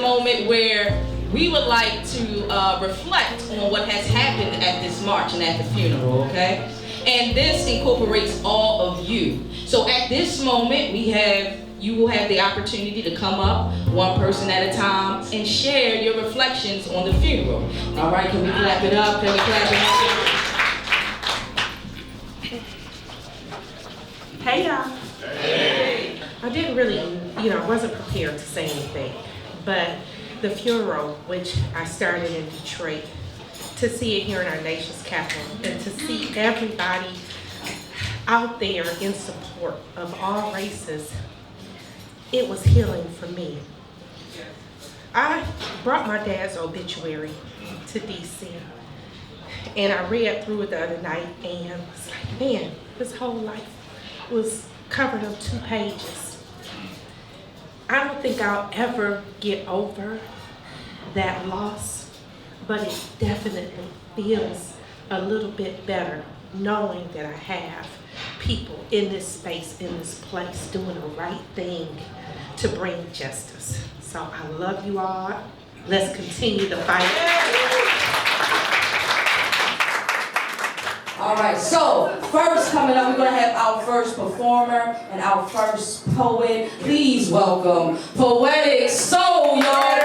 moment where we would like to reflect on what has happened at this march and at the funeral, okay? And this incorporates all of you. So at this moment, you will have the opportunity to come up one person at a time and share your reflections on the funeral. All right, can we clap it up? Can we clap it up? Hey y'all. Hey. I didn't really, I wasn't prepared to say anything, but the funeral, which I started in Detroit, to see it here in our nation's capital, and to see everybody out there in support of all races, it was healing for me. I brought my dad's obituary to DC, and I read through it the other night, and it's like, man, his whole life was covered in 2 pages. I don't think I'll ever get over that loss, but it definitely feels a little bit better knowing that I have people in this space, in this place, doing the right thing to bring justice. So I love you all. Let's continue the fight. All right, so first coming up, we're going to have our first performer and our first poet. Please welcome Poetic Soul, y'all.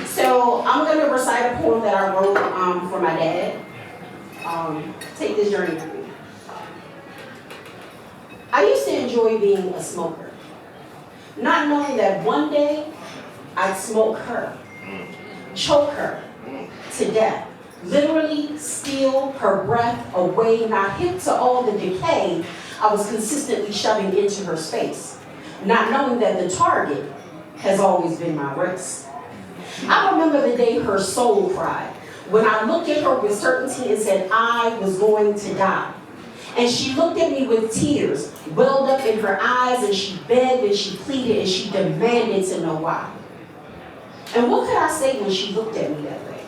So I'm going to recite a poem that I wrote for my dad. Take this journey with me. I used to enjoy being a smoker, not knowing that one day I'd smoke her, choke her to death, literally steal her breath away, not hip to all the decay I was consistently shoving into her space, not knowing that the target has always been my race. I remember the day her soul cried, when I looked at her with certainty and said I was going to die. And she looked at me with tears welled up in her eyes, and she begged and she pleaded and she demanded to know why. And what could I say when she looked at me that way?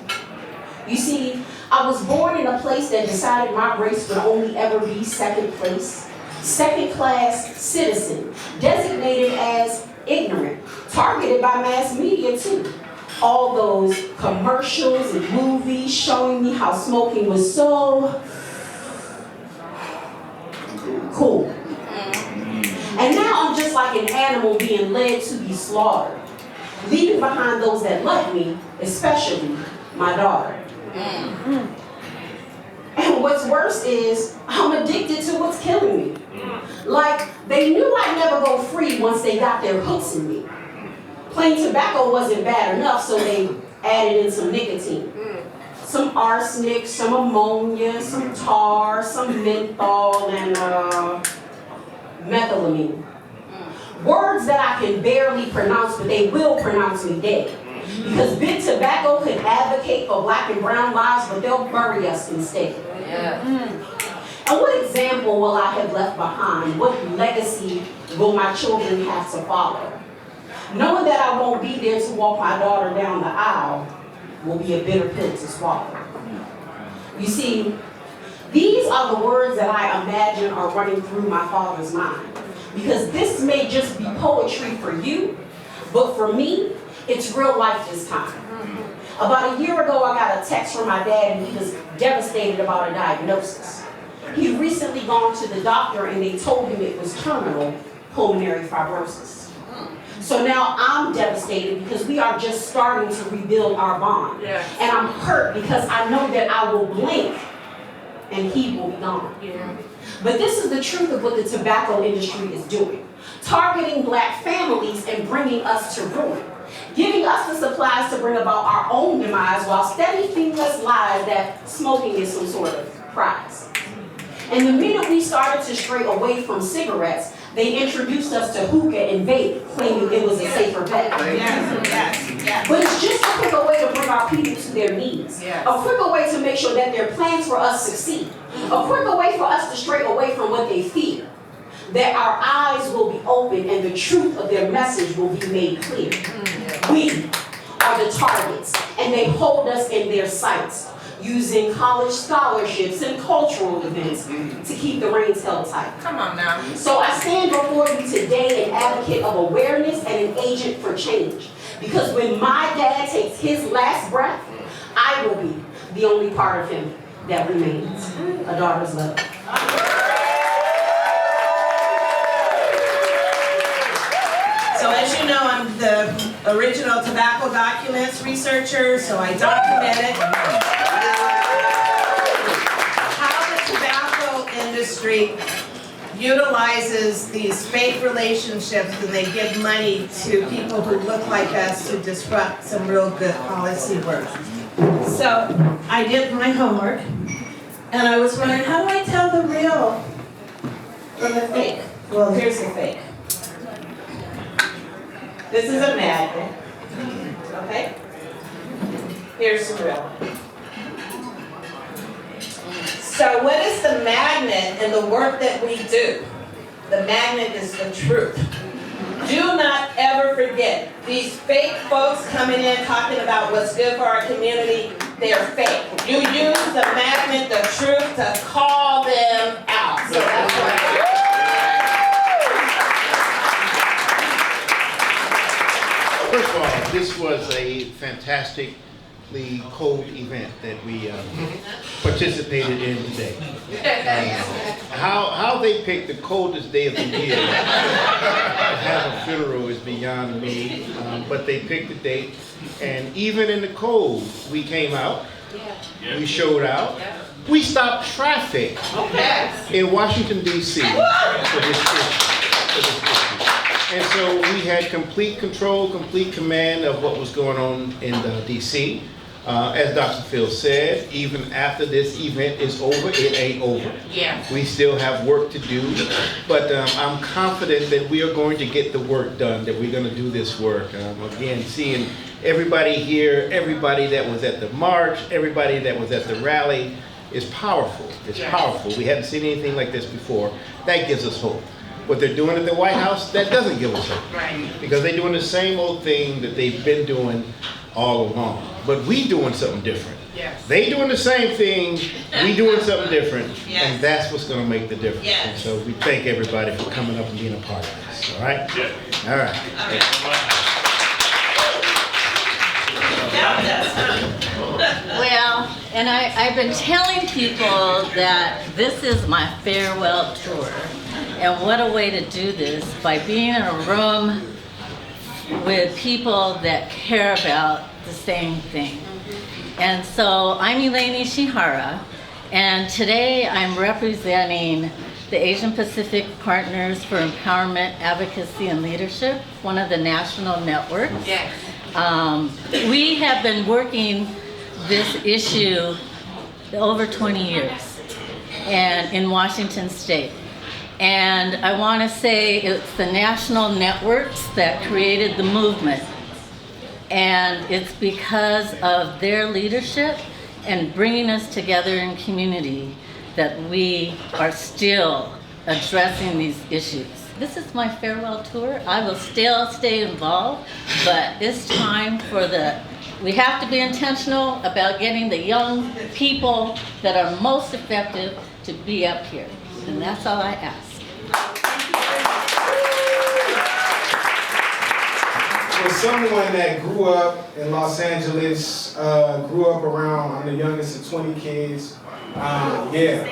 You see, I was born in a place that decided my race would only ever be second place, second-class citizen, designated as ignorant, targeted by mass media too. All those commercials and movies showing me how smoking was so cool. And now I'm just like an animal being led to be slaughtered, leaving behind those that love me, especially my daughter. And what's worse is I'm addicted to what's killing me. Like, they knew I'd never go free once they got their hooks in me. Plain tobacco wasn't bad enough, so they added in some nicotine. Some arsenic, some ammonia, some tar, some menthol, and methylamine. Words that I can barely pronounce, but they will pronounce me dead. Because big tobacco could advocate for black and brown lives, but they'll bury us instead. Yeah. And what example will I have left behind? What legacy will my children have to follow? Knowing that I won't be there to walk my daughter down the aisle will be a bitter pill to swallow. You see, these are the words that I imagine are running through my father's mind. Because this may just be poetry for you, but for me, it's real life this time. About a year ago, I got a text from my dad, and he was devastated about a diagnosis. He'd recently gone to the doctor, and they told him it was terminal pulmonary fibrosis. So now I'm devastated because we are just starting to rebuild our bond. Yeah. And I'm hurt because I know that I will blink and he will be gone. Yeah. But this is the truth of what the tobacco industry is doing. Targeting black families and bringing us to ruin. Giving us the supplies to bring about our own demise while steadily feeding us lies that smoking is some sort of prize. And the minute we started to stray away from cigarettes, they introduced us to hookah and vape, claiming it was a safer bet. Yes. But it's just a quicker way to bring our people to their knees. Yes. A quicker way to make sure that their plans for us succeed. A quicker way for us to stray away from what they fear. That our eyes will be open and the truth of their message will be made clear. We are the targets, and they hold us in their sights. using college scholarships and cultural events to keep the reins held tight. Come on now. So I stand before you today an advocate of awareness and an agent for change. Because when my dad takes his last breath, I will be the only part of him that remains. A daughter's love. So as you know, I'm the original tobacco documents researcher, so I documented how the tobacco industry utilizes these fake relationships and they give money to people who look like us to disrupt some real good policy work. So I did my homework and I was wondering, how do I tell the real from the fake? Well, here's the fake. This is a magnet, okay? Here's the real. So what is the magnet in the work that we do? The magnet is the truth. Do not ever forget, these fake folks coming in talking about what's good for our community, they're fake. You use the magnet, the truth, to call them out. So that's what First of all, this was a fantastically cold event that we participated in today. How they picked the coldest day of the year to have a funeral is beyond me, but they picked the date, and even in the cold, we came out, we showed out, we stopped traffic in Washington, D.C. for this issue. And so we had complete control, complete command of what was going on in D.C. As Dr. Phil said, even after this event is over, it ain't over. Yeah. We still have work to do, but I'm confident that we are going to get the work done, that we're going to do this work. Again, seeing everybody here, everybody that was at the march, everybody that was at the rally is powerful. It's powerful. We haven't seen anything like this before. That gives us hope. What they're doing at the White House, that doesn't give us hope. Right. Because they're doing the same old thing that they've been doing all along. But we doing something different. Yes. They doing the same thing, we doing something different, Yes. and that's what's going to make the difference. Yes. And so we thank everybody for coming up and being a part of this. All right? Yeah. All right. Well, and I've been telling people that this is my farewell tour. And what a way to do this, by being in a room with people that care about the same thing. And so I'm Elaine Ishihara, and today I'm representing the Asian Pacific Partners for Empowerment, Advocacy, and Leadership, one of the national networks. Yes. We have been working this issue over 20 years and in Washington State. And I want to say it's the national networks that created the movement. And it's because of their leadership and bringing us together in community that we are still addressing these issues. This is my farewell tour. I will still stay involved, but it's time for we have to be intentional about getting the young people that are most effective to be up here. And that's all I ask. For someone that grew up in Los Angeles, grew up around, I'm the youngest of 20 kids. Youngest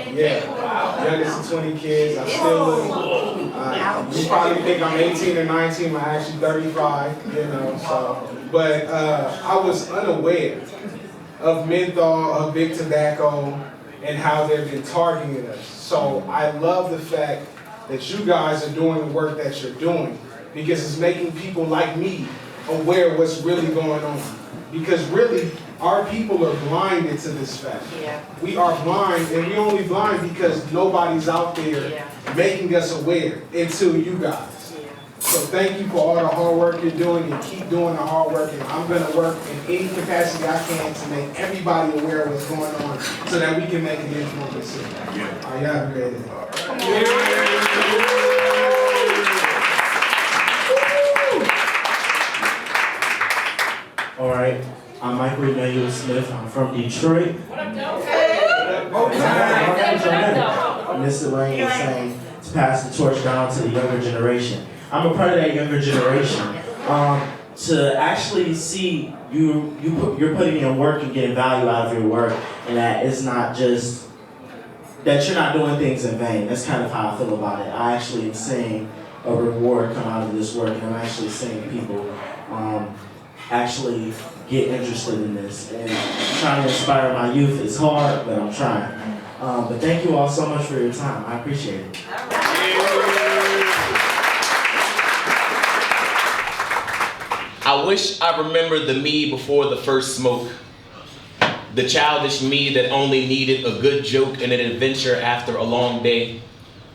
of 20 kids. I still look, you probably think I'm 18 or 19, I'm actually 35, you know, so. But I was unaware of menthol, of big tobacco, and how they've been targeting us. So I love the fact that you guys are doing the work that you're doing, because it's making people like me aware of what's really going on. Because really, our people are blinded to this fact. Yeah. We are blind, and we only blind because nobody's out there making us aware until you guys. So thank you for all the hard work you're doing, and keep doing the hard work. And I'm going to work in any capacity I can to make everybody aware of what's going on so that we can make an informed decision. All right, y'all have a great day. All right, I'm Michael Emmanuel Smith. I'm from Detroit. Mr. Lane was saying, to pass the torch down to the younger generation. I'm a part of that younger generation. To actually see you're putting in work and getting value out of your work, and that it's not just that you're not doing things in vain. That's kind of how I feel about it. I actually am seeing a reward come out of this work, and I'm actually seeing people actually get interested in this. And trying to inspire my youth is hard, but I'm trying. But thank you all so much for your time. I appreciate it. I wish I remembered the me before the first smoke. The childish me that only needed a good joke and an adventure after a long day.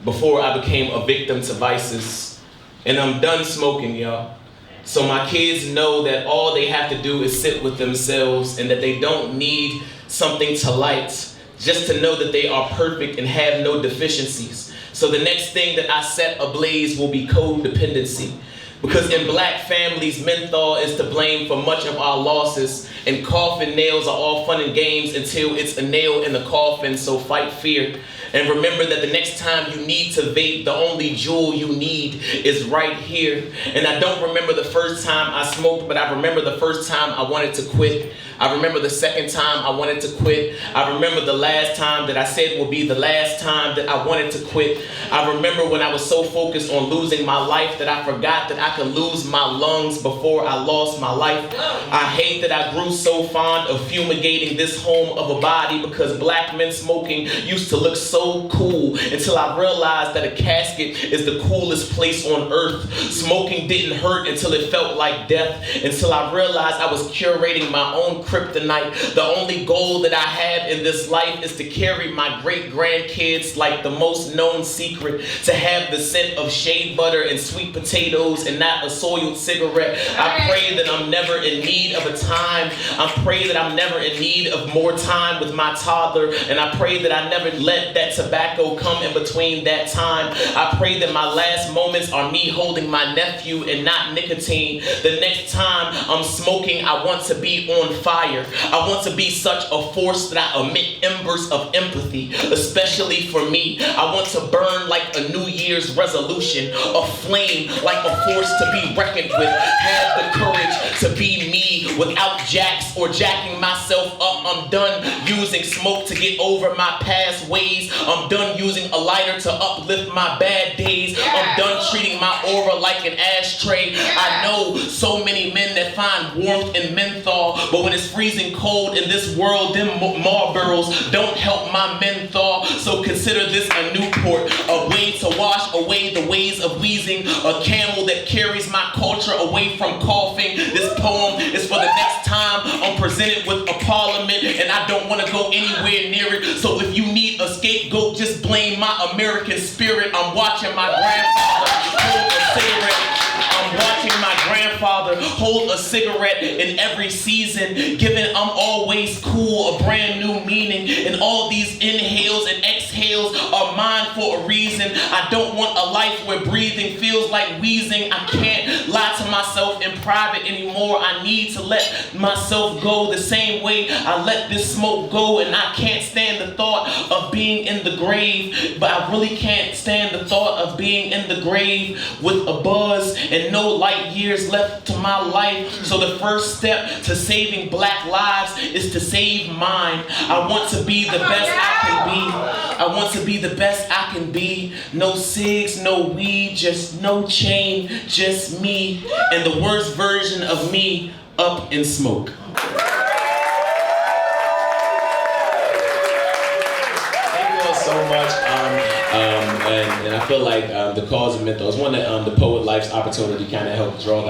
Before I became a victim to vices. And I'm done smoking, y'all. So my kids know that all they have to do is sit with themselves and that they don't need something to light. Just to know that they are perfect and have no deficiencies. So the next thing that I set ablaze will be codependency. Because in black families, menthol is to blame for much of our losses, and coffin nails are all fun and games until it's a nail in the coffin, so fight fear. And remember that the next time you need to vape, the only jewel you need is right here. And I don't remember the first time I smoked, but I remember the first time I wanted to quit. I remember the second time I wanted to quit. I remember the last time that I said will be the last time that I wanted to quit. I remember when I was so focused on losing my life that I forgot that I could lose my lungs before I lost my life. I hate that I grew so fond of fumigating this home of a body because black men smoking used to look so cool until I realized that a casket is the coolest place on earth. Smoking didn't hurt until it felt like death, until I realized I was curating my own kryptonite. The only goal that I have in this life is to carry my great-grandkids like the most known secret, to have the scent of shea butter and sweet potatoes and not a soiled cigarette. I pray that I'm never in need of a time. I pray that I'm never in need of more time with my toddler, and I pray that I never let that tobacco come in between that time. I pray that my last moments are me holding my nephew and not nicotine. The next time I'm smoking, I want to be on fire. I want to be such a force that I emit embers of empathy, especially for me. I want to burn like a New Year's resolution, a flame like a force to be reckoned with. Have the courage to be me without jacks or jacking myself up. I'm done using smoke to get over my past ways. I'm done using a lighter to uplift my bad days. I'm done treating my aura like an ashtray. I know so many men that find warmth in menthol, but when it's freezing cold in this world, them Marlboros don't help my menthol. So consider this a Newport, a way to wash away the ways of wheezing, a camel that carries my culture away from coughing. This poem is for the next time I'm presented with a parliament and I don't want to go anywhere near it. So if you need a scapegoat, just blame my American spirit. I'm watching my grandfather hold a cigarette. I'm watching my grandfather hold a cigarette in every season, giving I'm always cool a brand new meaning. And all these inhales and exhales are mine for a reason. I don't want a life where breathing feels like wheezing. I can't lie to myself in private anymore. I need to let myself go the same way I let this smoke go. And I can't stand the thought of being in the grave, but I really can't stand the thought of being in the grave with a buzz and no light years left to my life. So the first step to saving black lives is to save mine. I want to be the best I can be. I want to be the best I can be. No cigs, no weed, just no chain, just me. And the worst version of me, up in smoke. Thank you all so much. And I feel like the cause of menthol is one that the Poet Life's opportunity kind of helped draw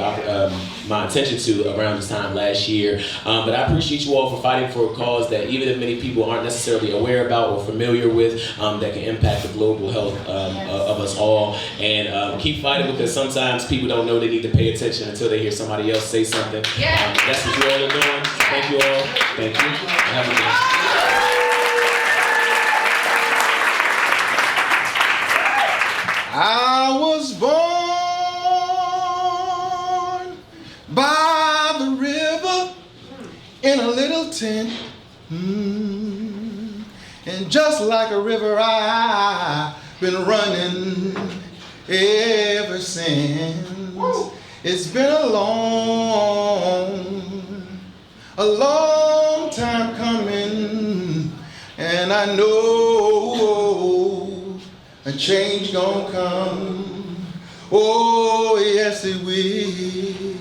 my attention to around this time last year. But I appreciate you all for fighting for a cause that even if many people aren't necessarily aware about or familiar with, that can impact the global health of us all. And keep fighting, because sometimes people don't know they need to pay attention until they hear somebody else say something. That's what you all are doing. Thank you all. Thank you. Have a good day. I was born by the river in a little tent. And just like a river, I've been running ever since. It's been a long time coming, and I know a change gonna come. Oh, yes it will.